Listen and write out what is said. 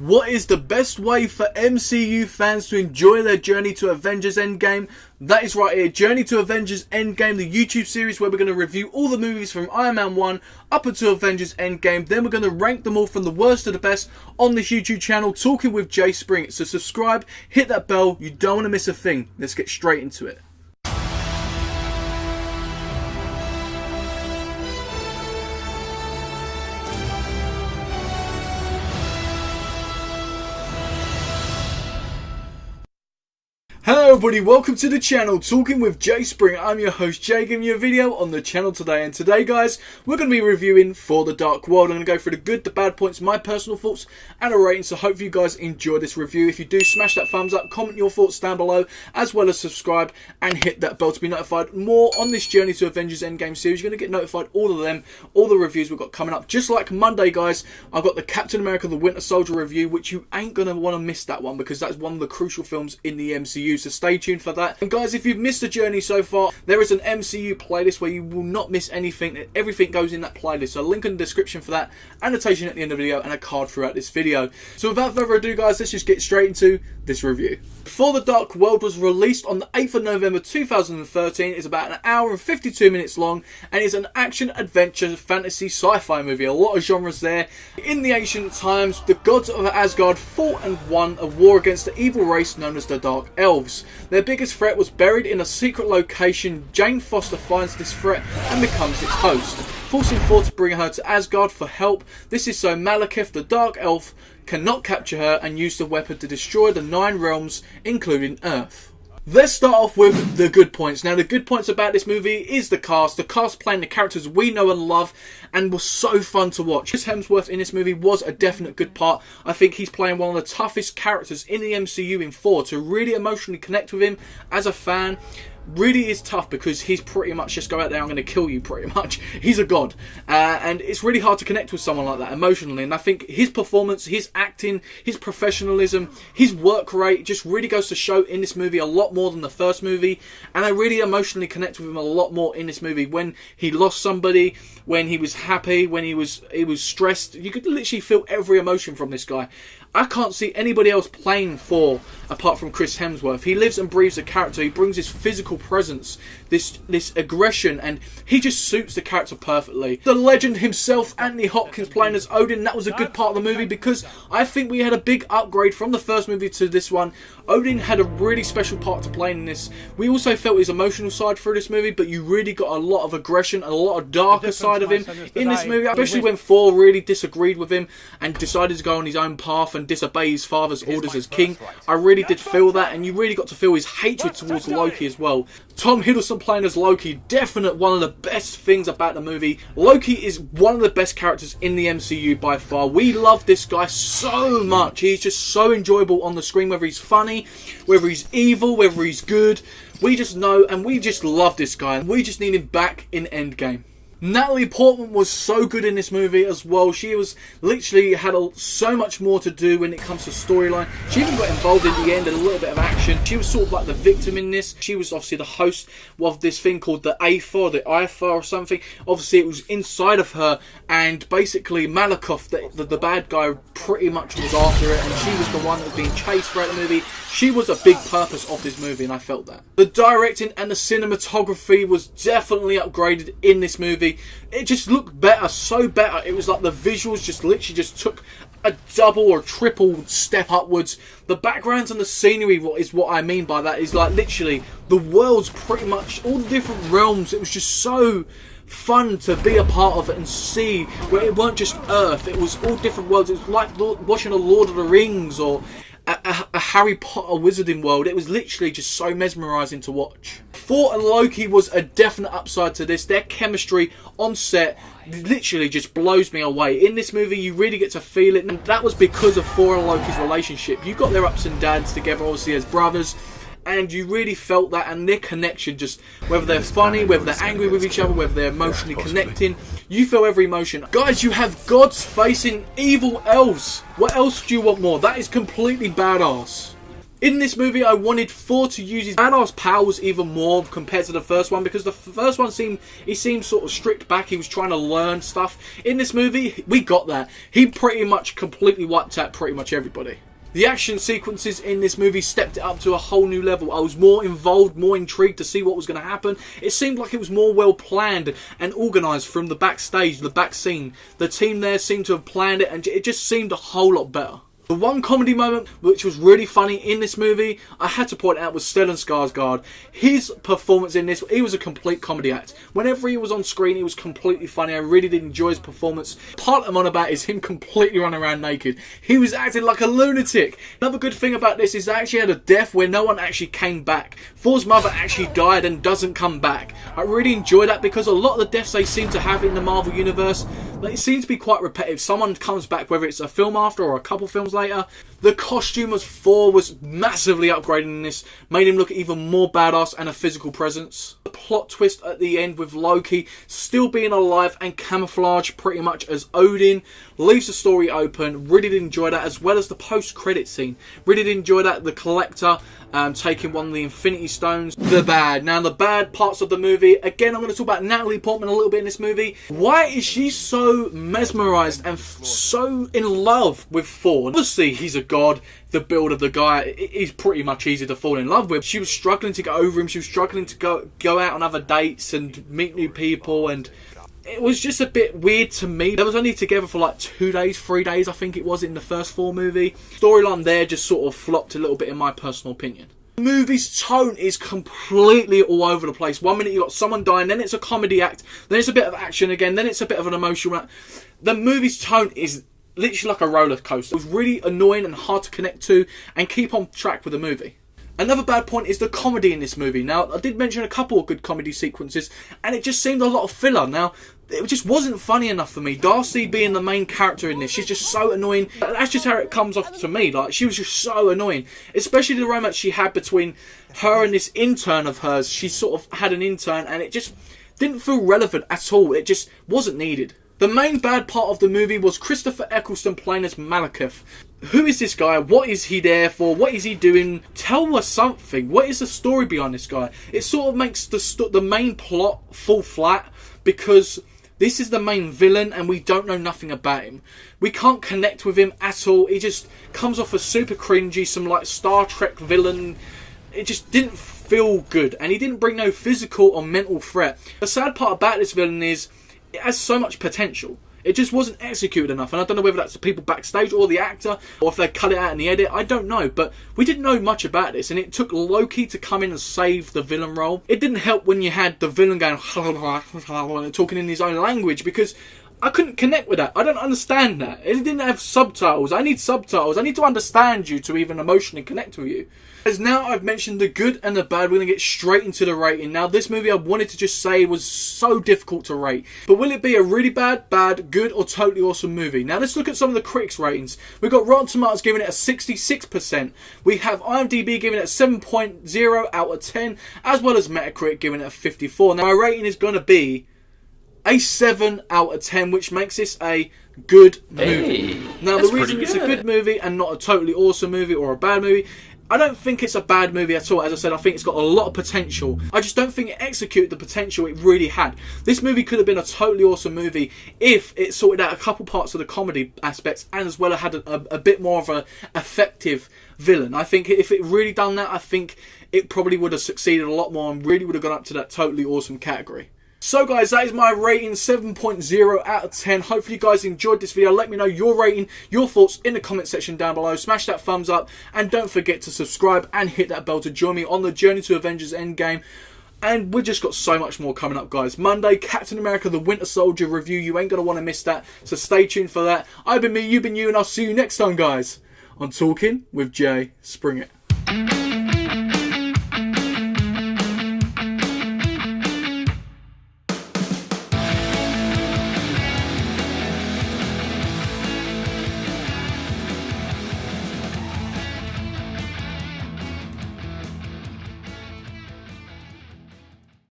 What is the best way for MCU fans to enjoy their journey to Avengers Endgame? That is right here, Journey to Avengers Endgame, the YouTube series where we're going to review all the movies from Iron Man 1 up until Avengers Endgame. Then we're going to rank them all from the worst to the best on this YouTube channel, talking with Jay Springett. So subscribe, hit that bell, you don't want to miss a thing. Let's get straight into it. Hello everybody, welcome to the channel, Talking with Jay Springett. I'm your host Jay, giving you a video on the channel today. And today guys, we're going to be reviewing For the Dark World. I'm going to go through the good, the bad points, my personal thoughts and a rating. So hopefully you guys enjoy this review. If you do, smash that thumbs up, comment your thoughts down below, as well as subscribe and hit that bell to be notified more on this Journey to Avengers Endgame series. You're going to get notified all of them, all the reviews we've got coming up. Just like Monday guys, I've got the Captain America the Winter Soldier review, which you ain't going to want to miss that one, because that's one of the crucial films in the MCU. So stay tuned for that. And guys, if you've missed the journey so far, there is an MCU playlist where you will not miss anything. Everything goes in that playlist. So a link in the description for that, annotation at the end of the video, and a card throughout this video. So without further ado guys, let's just get straight into this review. For the Dark World was released on the 8th of November 2013. It's about an hour and 52 minutes long, and it's an action, adventure, fantasy, sci-fi movie. A lot of genres there. In the ancient times, the gods of Asgard fought and won a war against the evil race known as the Dark Elves. Their biggest threat was buried in a secret location. Jane Foster finds this threat and becomes its host, forcing Thor to bring her to Asgard for help. This is so Malekith, the Dark Elf, cannot capture her and use the weapon to destroy the 9 realms, including Earth. Let's start off with the good points. Now, the good points about this movie is the cast. The cast playing the characters we know and love and was so fun to watch. Chris Hemsworth in this movie was a definite good part. I think he's playing one of the toughest characters in the MCU in Thor. To really emotionally connect with him as a fan really is tough, because he's pretty much just go out there, I'm going to kill you pretty much. He's a god. And it's really hard to connect with someone like that emotionally. And I think his performance, his acting, his professionalism, his work rate just really goes to show in this movie a lot more than the first movie. And I really emotionally connect with him a lot more in this movie. When he lost somebody, when he was happy, when he was stressed, you could literally feel every emotion from this guy. I can't see anybody else playing Thor apart from Chris Hemsworth. He lives and breathes the character. He brings his physical presence, this aggression, and he just suits the character perfectly. The legend himself, Anthony Hopkins, playing as Odin, that was a good part of the movie, because I think we had a big upgrade from the first movie to this one. Odin had a really special part to play in this. We also felt his emotional side through this movie, but you really got a lot of aggression and a lot of darker side of him in this movie, especially when Thor really disagreed with him and decided to go on his own path and disobey his father's orders as king. I really did feel that, and you really got to feel his hatred towards Loki as well. Tom Hiddleston playing as Loki, definite one of the best things about the movie. Loki is one of the best characters in the MCU by far. We love this guy so much. He's just so enjoyable on the screen, whether he's funny, whether he's evil, whether he's good. We just know and we just love this guy, and we just need him back in Endgame. Natalie Portman was so good in this movie as well. She was literally had so much more to do when it comes to storyline. She even got involved in the end in a little bit of action. She was sort of like the victim in this. She was obviously the host of this thing called the Aether, the Aether or something. Obviously it was inside of her, and basically Malekith, the bad guy, pretty much was after it, and she was the one that was being chased throughout the movie. She was a big purpose of this movie, and I felt that. The directing and the cinematography was definitely upgraded in this movie. It just looked better, so better. It was like the visuals just literally just took a double or triple step upwards. The backgrounds and the scenery, what I mean by that is like literally the world's pretty much all the different realms. It was just so fun to be a part of it and see, where it weren't just Earth, it was all different worlds. It was like watching a Lord of the Rings or a Harry Potter wizarding world. It was literally just so mesmerising to watch. Thor and Loki was a definite upside to this. Their chemistry on set literally just blows me away. In this movie you really get to feel it, and that was because of Thor and Loki's relationship. You got their ups and downs together, obviously as brothers, and you really felt that, and their connection, just whether they're funny, whether they're angry with each other, whether they're emotionally connecting, you feel every emotion. Guys, you have gods facing evil elves. What else do you want more? That is completely badass. In this movie, I wanted Thor to use his badass powers even more compared to the first one, because the first one seemed sort of strict back. He was trying to learn stuff. In this movie, we got that. He pretty much completely wiped out pretty much everybody. The action sequences in this movie stepped it up to a whole new level. I was more involved, more intrigued to see what was going to happen. It seemed like it was more well planned and organised from the backstage, the back scene. The team there seemed to have planned it, and it just seemed a whole lot better. The one comedy moment which was really funny in this movie, I had to point out, was Stellan Skarsgård. His performance in this, he was a complete comedy act. Whenever he was on screen, he was completely funny. I really did enjoy his performance. Part I'm on about is him completely running around naked. He was acting like a lunatic. Another good thing about this is they actually had a death where no one actually came back. Thor's mother actually died and doesn't come back. I really enjoy that, because a lot of the deaths they seem to have in the Marvel Universe, they seem to be quite repetitive. Someone comes back, whether it's a film after or a couple films later. The costume of Thor was massively upgraded in this, made him look even more badass and a physical presence. The plot twist at the end with Loki still being alive and camouflaged pretty much as Odin leaves the story open. Really did enjoy that, as well as the post-credit scene. Really did enjoy that. The Collector taking one of the Infinity Stones. The bad. Now, the bad parts of the movie. Again, I'm going to talk about Natalie Portman a little bit in this movie. Why is she so mesmerised and so in love with Thor? Obviously, he's a god. The build of the guy is pretty much easy to fall in love with. She was struggling to get over him. She was struggling to go out on other dates and meet new people, and it was just a bit weird to me. They was only together for like 2 days, 3 days, I think it was, in the first Thor movie. Storyline there just sort of flopped a little bit in my personal opinion. The movie's tone is completely all over the place. 1 minute you got someone dying, then it's a comedy act, then it's a bit of action again, then it's a bit of an emotional act. The movie's tone is literally like a roller coaster. It was really annoying and hard to connect to and keep on track with the movie. Another bad point is the comedy in this movie. Now, I did mention a couple of good comedy sequences, and it just seemed a lot of filler. Now, it just wasn't funny enough for me. Darcy being the main character in this, she's just so annoying. That's just how it comes off to me. Like, she was just so annoying. Especially the romance she had between her and this intern of hers. She sort of had an intern, and it just didn't feel relevant at all. It just wasn't needed. The main bad part of the movie was Christopher Eccleston playing as Malekith. Who is this guy? What is he there for? What is he doing? Tell us something. What is the story behind this guy? It sort of makes the main plot fall flat, because this is the main villain and we don't know nothing about him. We can't connect with him at all. He just comes off as super cringy, some like Star Trek villain. It just didn't feel good, and he didn't bring no physical or mental threat. The sad part about this villain is it has so much potential. It just wasn't executed enough, and I don't know whether that's the people backstage or the actor, or if they cut it out in the edit. I don't know, but we didn't know much about this, and it took Loki to come in and save the villain role. It didn't help when you had the villain going and talking in his own language, because I couldn't connect with that. I don't understand that. It didn't have subtitles. I need subtitles. I need to understand you to even emotionally connect with you. As now I've mentioned the good and the bad, we're going to get straight into the rating. Now, this movie I wanted to just say was so difficult to rate. But will it be a really bad, good, or totally awesome movie? Now, let's look at some of the critics' ratings. We've got Rotten Tomatoes giving it a 66%. We have IMDb giving it a 7.0 out of 10, as well as Metacritic giving it a 54. Now, my rating is going to be a 7 out of 10, which makes this a good movie. Now, the reason it's a good movie and not a totally awesome movie or a bad movie, I don't think it's a bad movie at all. As I said, I think it's got a lot of potential. I just don't think it executed the potential it really had. This movie could have been a totally awesome movie if it sorted out a couple parts of the comedy aspects, and as well had a bit more of an effective villain. I think if it really done that, I think it probably would have succeeded a lot more and really would have gone up to that totally awesome category. So guys, that is my rating, 7.0 out of 10. Hopefully you guys enjoyed this video. Let me know your rating, your thoughts in the comment section down below. Smash that thumbs up and don't forget to subscribe and hit that bell to join me on the journey to Avengers Endgame. And we've just got so much more coming up, guys. Monday, Captain America the Winter Soldier review. You ain't going to want to miss that, so stay tuned for that. I've been me, you've been you, and I'll see you next time, guys, on Talking with Jay Springett.